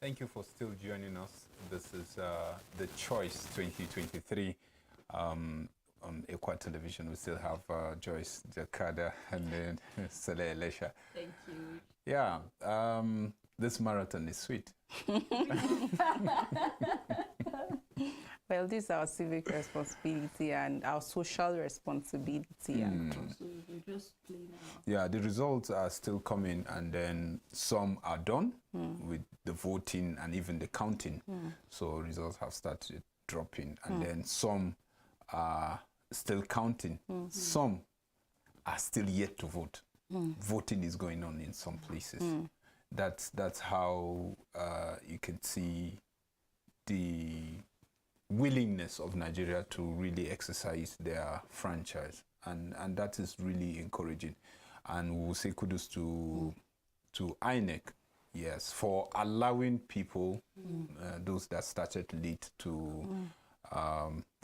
Thank you for still joining us. This is The Choice 2023 on Equa Television. We still have Joyce Jakada and then Saleh Lesha. Thank you. Yeah, this marathon is sweet. Well, this is our civic responsibility and our social responsibility. So we just play now. Yeah, the results are still coming, and then some are done with the voting and even the counting. So results have started dropping, and then some are still counting. Some are still yet to vote. Voting is going on in some places. That's how you can see the willingness of Nigeria to really exercise their franchise, and that is really encouraging. And we will say kudos to INEC, yes, for allowing people, those that started late, to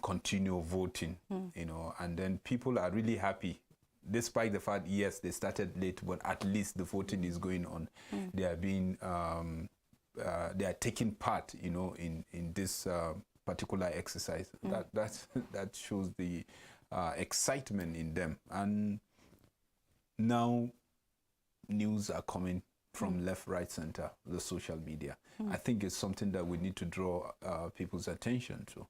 continue voting, you know, and then people are really happy. Despite the fact, yes, they started late, but at least the voting is going on. They are being, they are taking part, you know, in this particular exercise. That shows the excitement in them. And now news are coming from left, right, center, the social media. I think it's something that we need to draw people's attention to.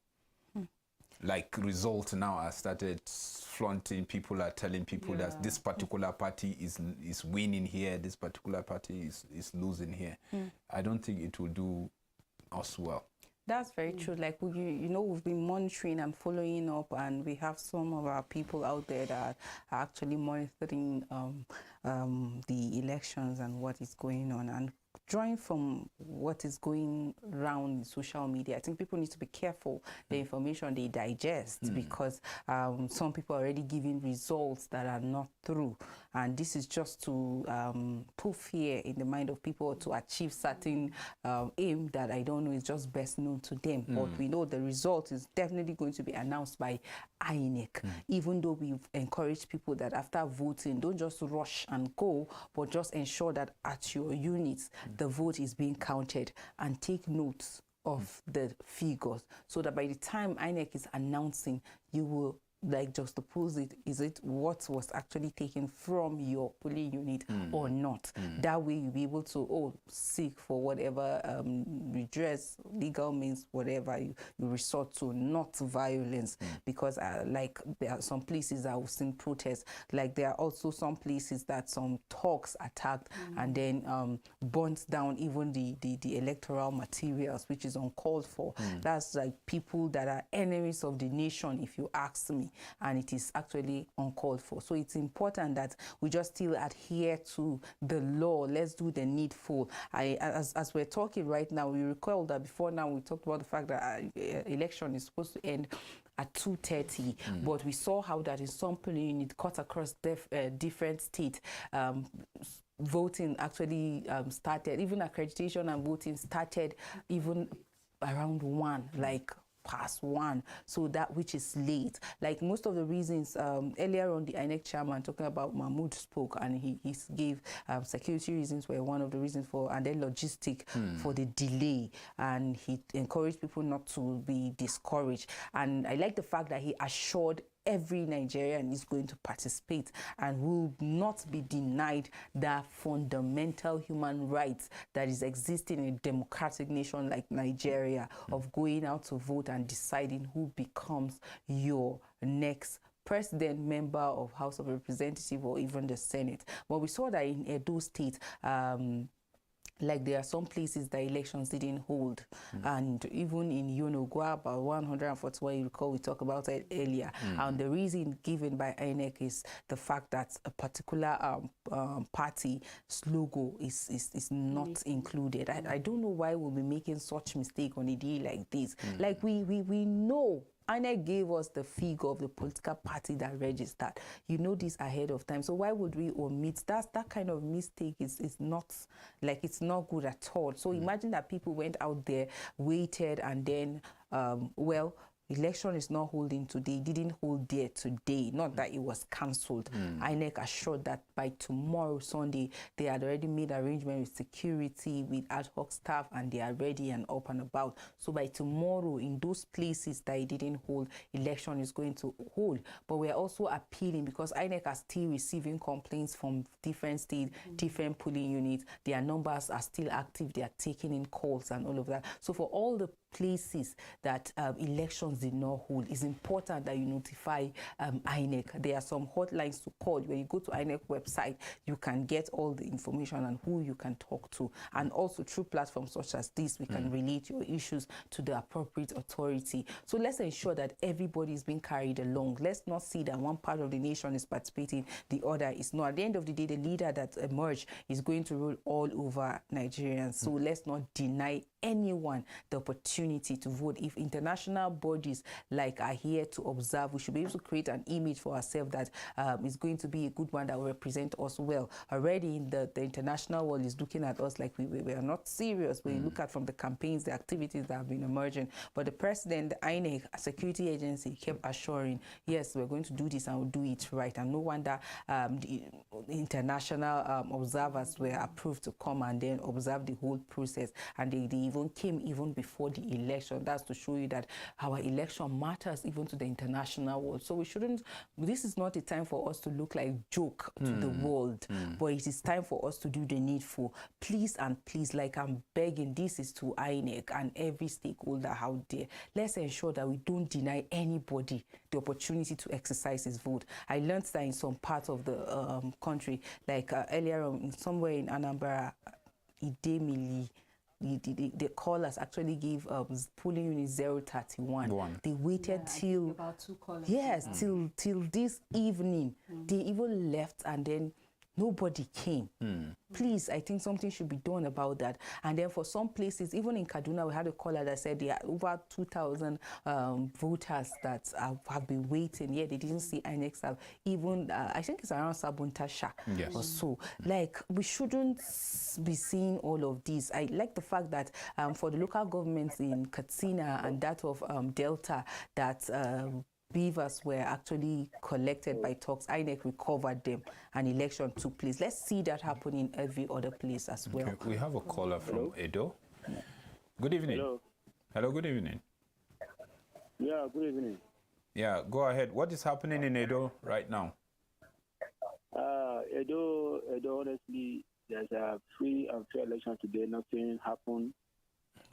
Like results now are started flaunting. People are telling people that this particular party is winning here, this particular party is losing here. I don't think it will do us well. That's very true. Like, you know, we've been monitoring and following up, and we have some of our people out there that are actually monitoring the elections and what is going on. And drawing from what is going around in social media, I think people need to be careful the information they digest, because some people are already giving results that are not true. And this is just to put fear in the mind of people to achieve certain aim that I don't know is just best known to them. But we know the result is definitely going to be announced by INEC, even though we've encouraged people that after voting, don't just rush and go, but just ensure that at your units, the vote is being counted, and take notes of the figures, so that by the time INEC is announcing, you will like just to pose it, is it what was actually taken from your polling unit or not? That way you'll be able to seek for whatever redress, legal means, whatever you resort to, not violence. Because like there are some places that we've seen protests, like there are also some places that some talks attacked and then burnt down even the electoral materials, which is uncalled for. That's like people that are enemies of the nation, if you ask me. And it is actually uncalled for. So it's important that we just still adhere to the law. Let's do the needful. As we're talking right now, we recall that before now we talked about the fact that election is supposed to end at 2:30, but we saw how that in some polling unit cut across different states, voting actually started, even accreditation and voting started even around 1, like past 1, so that which is late. Like most of the reasons, earlier on the INEC chairman talking about Mahmoud spoke, and he gave security reasons were one of the reasons for, and then logistic for the delay, and he encouraged people not to be discouraged. And I like the fact that he assured every Nigerian is going to participate and will not be denied that fundamental human rights that is existing in a democratic nation like Nigeria, of going out to vote and deciding who becomes your next president, member of House of Representatives, or even the Senate. But we saw that in Edo State, like there are some places that elections didn't hold, and even in Yonogwa, about 141, you recall we talked about it earlier. And the reason given by INEC is the fact that a particular party's logo is not included. I don't know why we'll be making such mistake on a day like this. Like we know INEC gave us the figure of the political party that registered. You know this ahead of time. So why would we omit? That kind of mistake is not, like, it's not good at all. So imagine that people went out there, waited, and then, well, election is not holding today, didn't hold there today, not that it was cancelled. INEC assured that by tomorrow, Sunday, they had already made arrangements with security, with ad hoc staff, and they are ready and up and about. So by tomorrow, in those places that it didn't hold, election is going to hold. But we are also appealing, because INEC are still receiving complaints from different states, different polling units. Their numbers are still active. They are taking in calls and all of that. So for all the places that elections did not hold, it's important that you notify INEC. There are some hotlines to call. When you go to INEC website, you can get all the information and who you can talk to. And also through platforms such as this, we can relate your issues to the appropriate authority. So let's ensure that everybody is being carried along. Let's not see that one part of the nation is participating, the other is not. At the end of the day, the leader that emerged is going to rule all over Nigerians. So let's not deny anyone the opportunity to vote. If international bodies like are here to observe, we should be able to create an image for ourselves that is going to be a good one that will represent us well. Already the international world is looking at us like we are not serious. We look at from the campaigns, the activities that have been emerging. But the president, the INEC, a security agency, kept assuring, yes, we're going to do this and we'll do it right. And no wonder the international observers were approved to come and then observe the whole process. And they even came even before the election. That's to show you that our election matters even to the international world. So we shouldn't, this is not a time for us to look like joke to the world, but it is time for us to do the needful. Please and please, like I'm begging, this is to INEC and every stakeholder out there. Let's ensure that we don't deny anybody the opportunity to exercise his vote. I learned that in some parts of the country, like earlier on, somewhere in Anambra, Idemili, the callers actually gave polling unit 031. They waited till about 2 callers. Yes, till this evening. They even left and then nobody came. Please, I think something should be done about that. And then for some places, even in Kaduna, we had a caller that said there are over 2,000 voters that have been waiting. Yeah, they didn't see INEC staff. Even, I think it's around Sabuntasha or so. Like, we shouldn't be seeing all of this. I like the fact that for the local governments in Katsina and that of Delta, that beavers were actually collected by talks. INEC recovered them and election took place. Let's see that happen in every other place as well. Okay. We have a caller from Edo. Good evening. Hello. Hello, good evening. Yeah, good evening. Yeah, go ahead. What is happening in Edo right now? Edo, honestly, there's a free and fair election today. Nothing happened.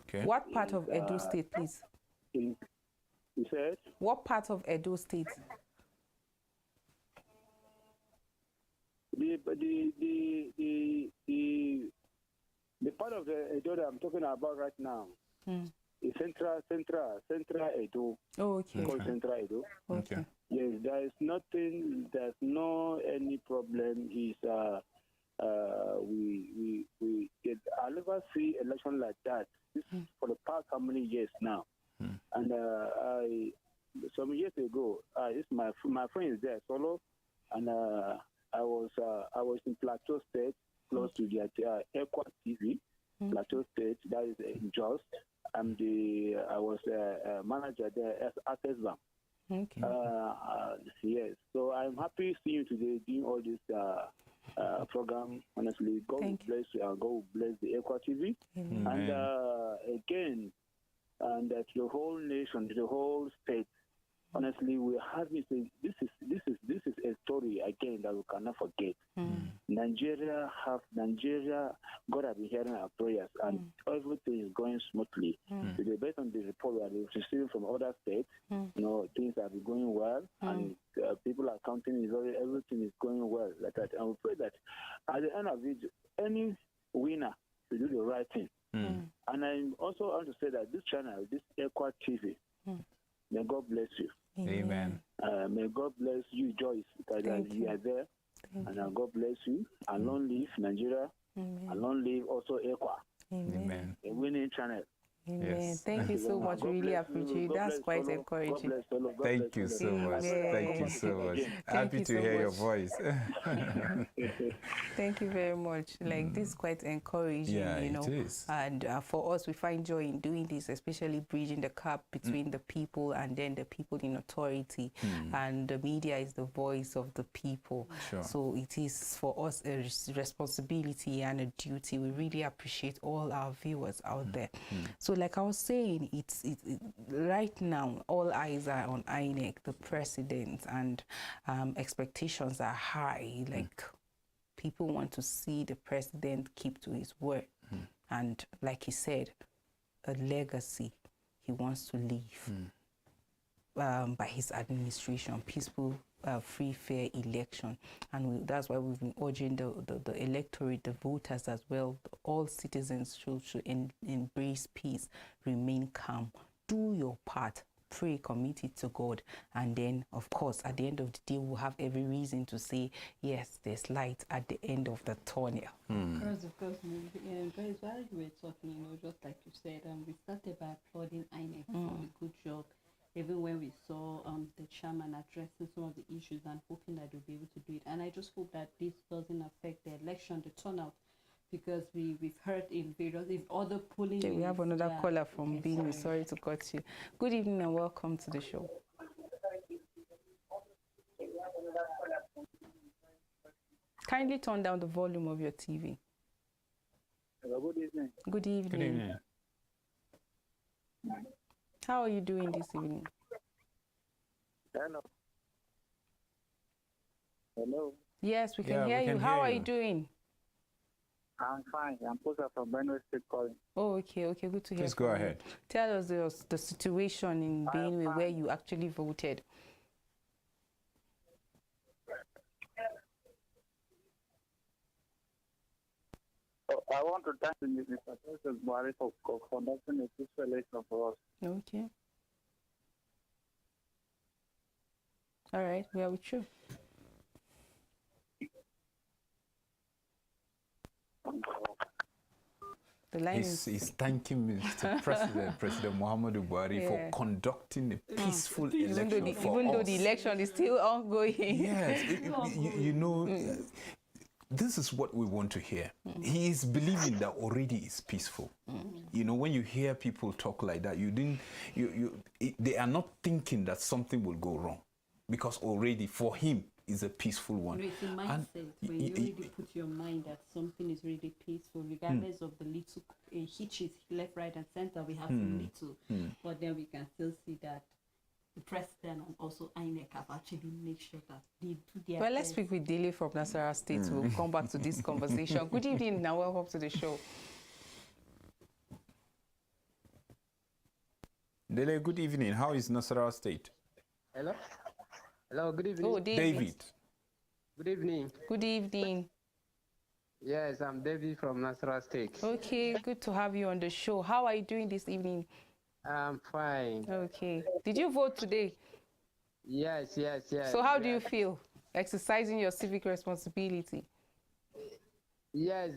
Okay. What part of Edo State, please? You said? What part of Edo State? The part of the Edo that I'm talking about right now is Central Edo. Oh, okay. Called Central Edo. Okay. Yes, there is nothing. There's no any problem. Is we I'll never see election like that. This is for the past how many years now? And some years ago, my friend is there solo, and I was in Plateau State, close to the Equa TV, Plateau State. That is in Jos. I was a manager there at Esbam. Okay. Yes. So I'm happy seeing you today doing all this program. Honestly, God will bless you and God will bless the Equa TV. And again. And that the whole nation, the whole state, honestly, we have this is a story again that we cannot forget. Nigeria, God has been hearing our prayers, and everything is going smoothly. Today, based on the report we are receiving from other states, things have been going well, and people are counting. Everything is going well like that, and we pray that at the end of it, any winner will do the right thing. And I also want to say that this channel, this Equa TV, may God bless you. Amen. May God bless you, Joyce, because you are there. And God bless you. And long live Nigeria. And long live also Equa. Amen. A winning channel. Amen. Yes. Thank you so much. God Really bless you. appreciate it. God That's bless quite fellow. encouraging. God bless fellow. God Thank bless you fellow. so much. Yeah. Thank you so much. Thank Happy you to so hear your much. voice. Thank you very much. Like this is quite encouraging, Yeah, you know. it is. And for us, we find joy in doing this, especially bridging the gap between the people and then the people in authority. And the media is the voice of the people. Sure. So it is for us a responsibility and a duty. We really appreciate all our viewers out there. So like I was saying, right now, all eyes are on INEC, the president, and expectations are high. Like people want to see the president keep to his word. And like he said, a legacy he wants to leave by his administration, peaceful, free, fair election. And that's why we've been urging the electorate, the voters as well, all citizens should embrace peace, remain calm, do your part, pray, commit it to God, and then of course at the end of the day we'll have every reason to say yes, there's light at the end of the tunnel. Of course, guys, while you were talking, just like you said, we started by applauding INEC for the good job. Even when we saw the chairman addressing some of the issues and hoping that they'll be able to do it. And I just hope that this doesn't affect the election, the turnout, because we've heard in various, if other polling Okay, we have another caller from okay, Benin. Sorry to cut you. Good evening and welcome to the show. Kindly turn down the volume of your TV. Hello, good evening. Good evening. Good evening. How are you doing this evening? Hello. Hello. Yes, we can Yeah, hear we you. can How hear are you. you doing? I'm fine. I'm Posa from Benue State calling. Oh, okay, good to hear. Please go from you. ahead. Tell us the situation in Benue where you actually voted. I want to thank Mr. President Buhari for conducting a peaceful election for us. Okay. All right, we are with you. The line is... He's thanking Mr. President, President Muhammadu Buhari, for conducting a peaceful election for even though us. the election is still ongoing. Yes, you know, this is what we want to hear. He is believing that already is peaceful. You know, when you hear people talk like that, they are not thinking that something will go wrong, because already for him is a peaceful one. It's a mindset when you already put your mind that something is really peaceful, regardless of the little hitches left, right, and center. We have some little, but then we can still see that the president and also INEC have actually made sure that they do their Well, let's best. speak with Dele from Nasarawa State. We'll come back to this conversation. Good evening and welcome to the show. Dele, good evening. How is Nasarawa State? Hello? Hello, good evening. Oh, David. Good evening. Good evening. Yes, I'm David from Nasarawa State. Okay, good to have you on the show. How are you doing this evening? I'm fine. Okay. Did you vote today? Yes. So how do you feel exercising your civic responsibility? Yes,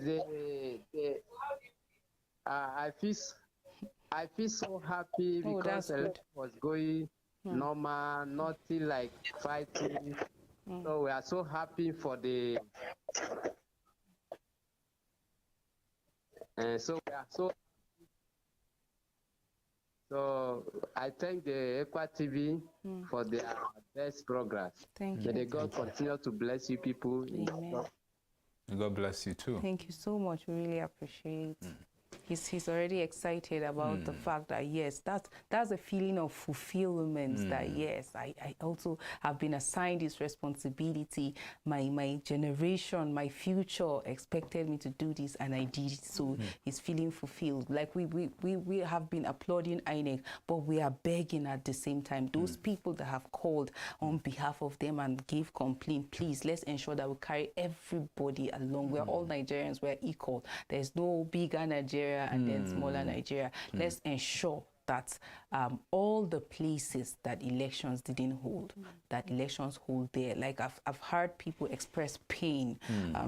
I feel so happy Oh, that's because the good. election was going normal, nothing like fighting. So we are so happy for the so we are so I thank the Equa TV for their best progress. Thank May you. God continue to bless you people. Amen. God bless you too. Thank you so much. We really appreciate. He's already excited about the fact that yes, that's a feeling of fulfillment. That yes, I also have been assigned this responsibility. My generation, my future expected me to do this, and I did it. So he's feeling fulfilled. Like we have been applauding INEC, but we are begging at the same time. Those people that have called on behalf of them and gave complaint, please let's ensure that we carry everybody along. We're all Nigerians. We're equal. There's no bigger Nigeria and then smaller Nigeria. Let's ensure that all the places that elections didn't hold, that elections hold there. Like I've heard people express pain.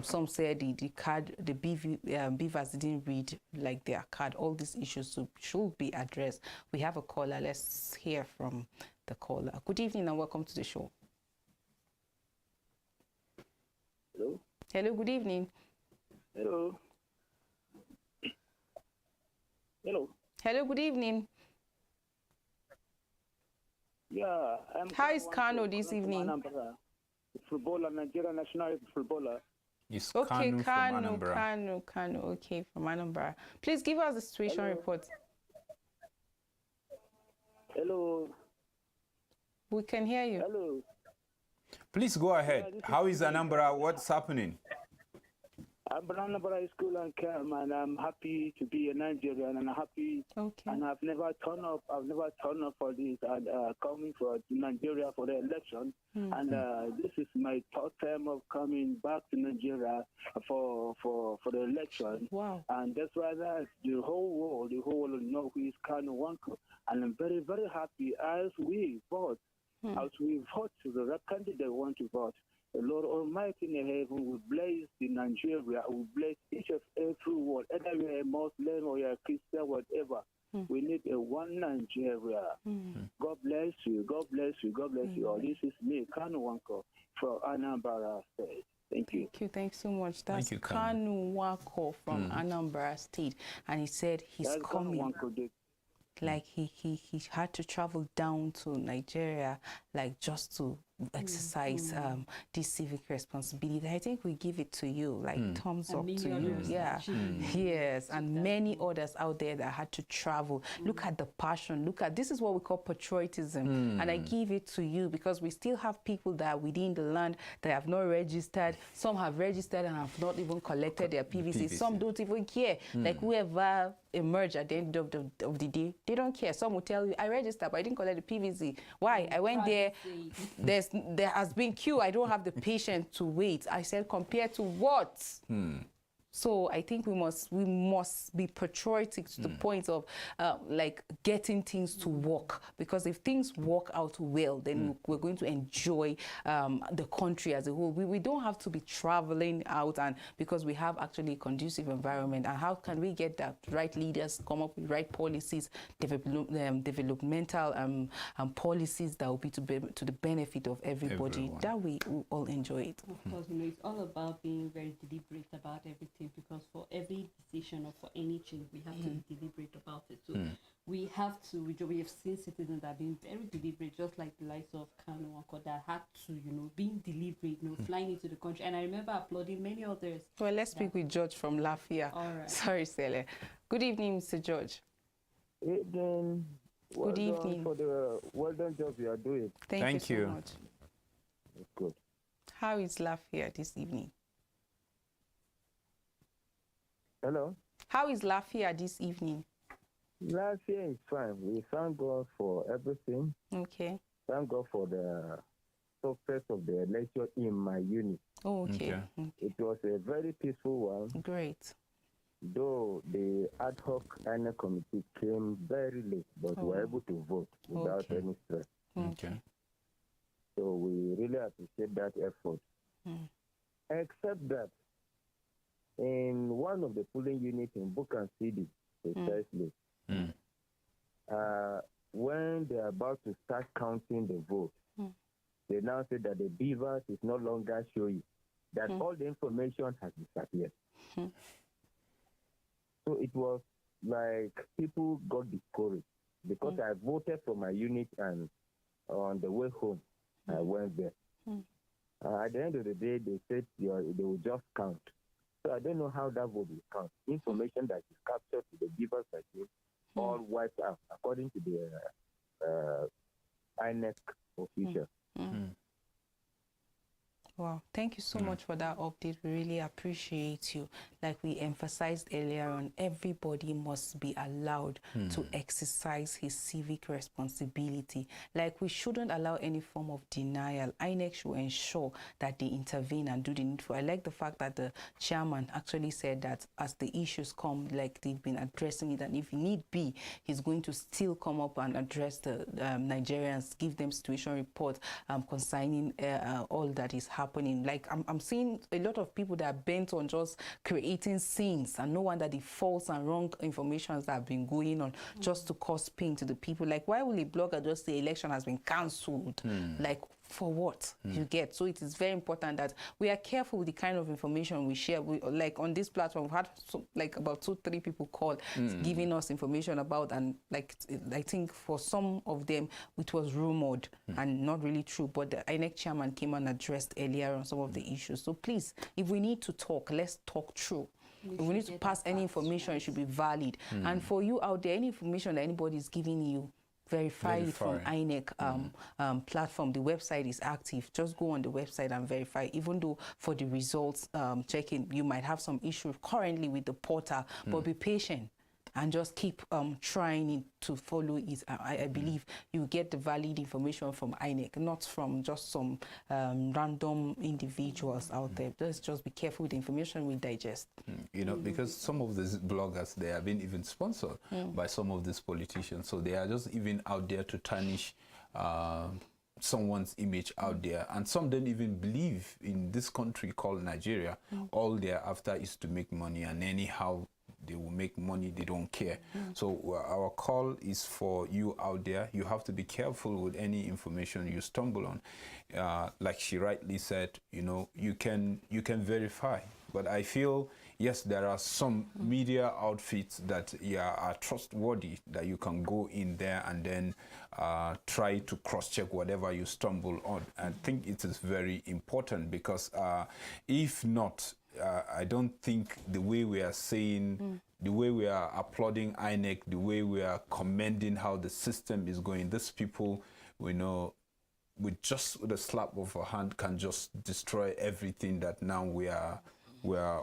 Some said the card, the beavers didn't read like their card. All these issues should be addressed. We have a caller. Let's hear from the caller. Good evening and welcome to the show. Hello. Hello, good evening. Hello. Hello. Hello, good evening. Yeah, How is Kano this evening? Footballer, Nigeria national footballer. It's Okay, Kanu from Anambra. Kano, okay, from Anambra. Please give us the situation report. Hello. We can hear you. Hello. Please go ahead. How is Anambra? What's happening? I'm Anambra School and Camp, and I'm happy to be a Nigerian, and I'm happy. Okay. And I've never turned up. I've never turned up for this, and coming for Nigeria for the election. And this is my third time of coming back to Nigeria for the election. Wow. And that's why the whole world know who is Kanu Nwankwo. And I'm very, very happy as we vote. As we vote to the right candidate we want to vote. The Lord Almighty in heaven will bless the Nigeria, will bless each of every world, either you're a Muslim or you're a Christian, whatever. We need a one Nigeria. God bless you. God bless you. God bless you all. This is me, Kanu Nwankwo, from Anambra State. Thank you. Thank you. Thanks so much. That's Thank you, Kanu. Kanu Nwankwo from Anambra State. And he said he's coming. Like he had to travel down to Nigeria, like just to exercise this civic responsibility. I think we give it to you, like thumbs up to you. Yeah, yes, and many others out there that had to travel. Look at the passion. Look at, this is what we call patriotism, and I give it to you because we still have people that are within the land that have not registered. Some have registered and have not even collected their PVC. Some don't even care. Like whoever emerge at the end of the day, they don't care. Some will tell you, I registered, but I didn't collect the PVC. Why? I went there, there has been queue, I don't have the patience to wait. I said, compared to what? So I think we must be patriotic to the point of like getting things to work, because if things work out well, then we're going to enjoy the country as a whole. We don't have to be traveling out, and because we have actually a conducive environment. And how can we get that right leaders come up with right policies, developmental policies that will be to the benefit of everybody, that we all enjoy it. Of course, it's all about being very deliberate about everything, because for every decision or for any change, we have to be deliberate about it. So we have seen citizens that have been very deliberate, just like the likes of Kanu Nwankwo, that had to, being deliberate, flying into the country. And I remember applauding many others. Well, let's speak with George from Lafia. All right. Sorry, Sele. Good evening, Mr. George. Evening. Good evening. For the well done job you are doing. Thank you so much. That's good. How is Lafia this evening? Hello? How is Lafia this evening? Lafia is fine. We thank God for everything. Okay. Thank God for the success of the election in my unit. Oh, okay. It was a very peaceful one. Great. Though the ad hoc INEC committee came very late, but we were able to vote without any stress. Okay. So we really appreciate that effort. Except that in one of the polling units in Bukan City, precisely, when they're about to start counting the vote, they now say that the beavers is no longer showing, that all the information has disappeared. So it was like people got discouraged because I voted for my unit, and on the way home, I went there. At the end of the day, they said they will just count. So I don't know how that vote will count. Information that is captured to the beavers machine, all wiped out, according to the INEC official. Wow, thank you so much for that update. We really appreciate you. Like we emphasized earlier on, everybody must be allowed to exercise his civic responsibility. Like we shouldn't allow any form of denial. INEC should ensure that they intervene and do the needful. I like the fact that the chairman actually said that as the issues come, like they've been addressing it, and if need be, he's going to still come up and address the Nigerians, give them situation report concerning all that is happening. Like I'm seeing a lot of people that are bent on just creating scenes, and no wonder the false and wrong information that have been going on just to cause pain to the people. Like, why will a blogger just say election has been cancelled? Like, for what? You get? So it is very important that we are careful with the kind of information we share. Like on this platform, we've had like about 2-3 people call giving us information about, and like I think for some of them it was rumored and not really true, but the INEC chairman came and addressed earlier on some of the issues. So please, if we need to talk, let's talk true. If we need to pass any information, it should be valid. And for you out there, any information that anybody is giving you, verify it from INEC platform. The website is active. Just go on the website and verify. Even though for the results checking, you might have some issue currently with the portal, but be patient and just keep trying to follow it. I believe you get the valid information from INEC, not from just some random individuals out there. Let's just be careful with the information we digest. You know, because some of these bloggers, they have been even sponsored by some of these politicians. So they are just even out there to tarnish someone's image out there. And some don't even believe in this country called Nigeria. All they're after is to make money, and anyhow they will make money, they don't care. So our call is for you out there. You have to be careful with any information you stumble on. Like she rightly said, you know, you can verify. But I feel, yes, there are some media outfits that are trustworthy, that you can go in there and then try to cross-check whatever you stumble on. I think it is very important, because if not, I don't think the way we are saying, the way we are applauding INEC, the way we are commending how the system is going, these people, we know, with a slap of a hand can just destroy everything that now we are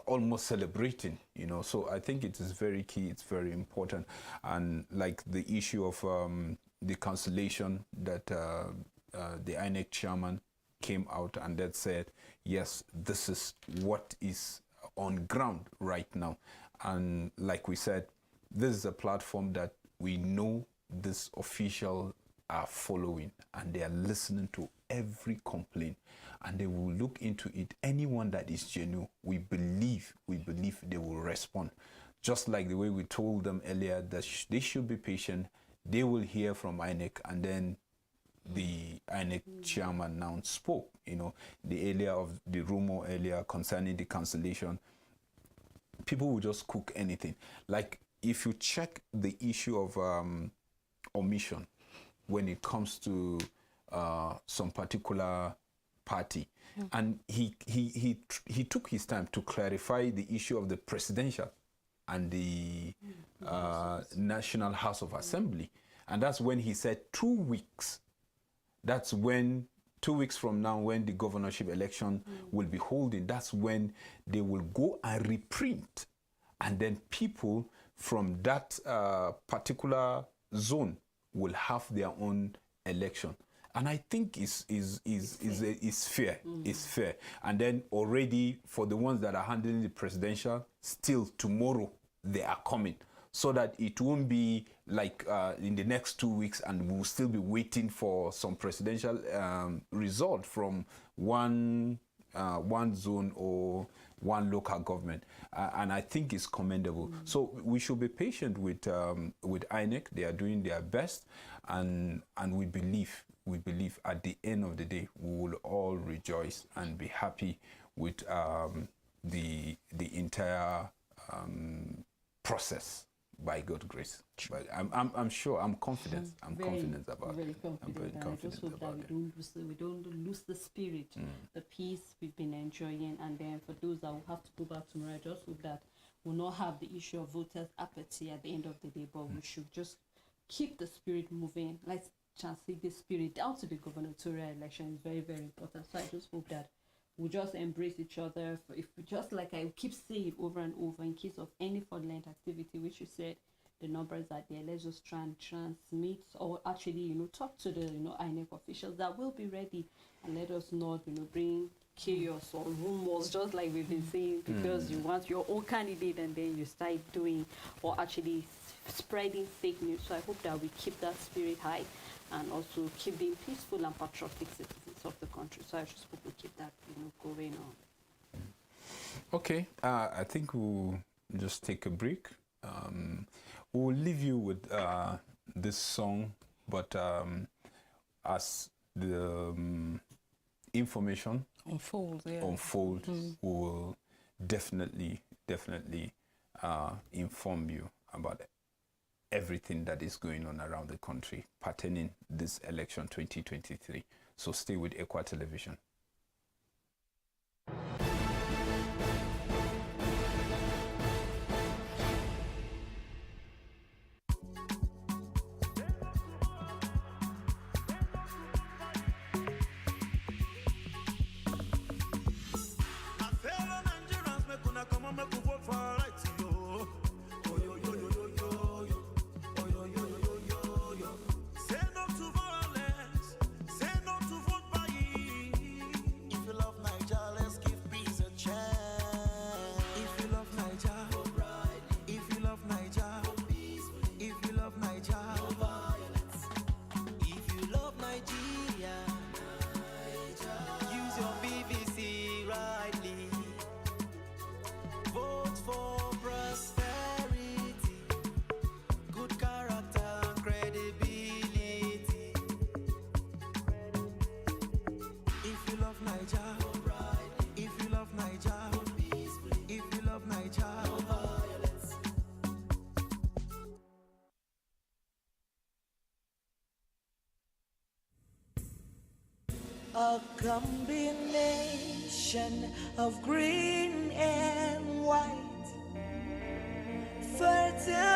almost celebrating, you know. So I think it is very key, it's very important. And like the issue of the cancellation that the INEC chairman came out and that said, yes, this is what is on ground right now. And like we said, this is a platform that we know this official are following, and they are listening to every complaint, and they will look into it. Anyone that is genuine, we believe they will respond. Just like the way we told them earlier that they should be patient, they will hear from INEC, and then the INEC chairman now spoke, you know, the rumor earlier concerning the cancellation. People will just cook anything. Like if you check the issue of omission when it comes to some particular party, and he took his time to clarify the issue of the presidential and the National House of Assembly, and that's when he said 2 weeks. That's when 2 weeks from now, when the governorship election will be holding, that's when they will go and reprint, and then people from that particular zone will have their own election. And I think is fair. It's fair. And then already for the ones that are handling the presidential, still tomorrow they are coming, so that it won't be like in the next 2 weeks and we'll still be waiting for some presidential result from one zone or one local government. And I think it's commendable. So we should be patient with INEC. They are doing their best, and we believe at the end of the day we will all rejoice and be happy with the entire process, by God's grace. But I'm sure, I'm confident. I'm confident about it. I'm very confident I just hope that we don't lose the spirit, the peace we've been enjoying. And then for those that will have to go back tomorrow, I just hope that we'll not have the issue of voters' apathy at the end of the day, but we should just keep the spirit moving. Let's translate the spirit down to the gubernatorial election. Is very, very important. So I just hope that we'll just embrace each other. If just like I keep saying over and over, in case of any fraudulent activity, which you said, the numbers are there. Let's just try and transmit, or actually, talk to the, INEC officials that will be ready, and let us not, bring chaos or rumors, just like we've been saying, because you want your own candidate and then you start doing or actually spreading fake news. So I hope that we keep that spirit high and also keep being peaceful and patriotic citizens of the country. So I just hope we keep that, going on. Okay, I think we'll just take a break. We'll leave you with this song, but as the information unfolds, we'll definitely inform you about everything that is going on around the country pertaining this election 2023. So stay with Ekwa Television. A combination of green and white, fertile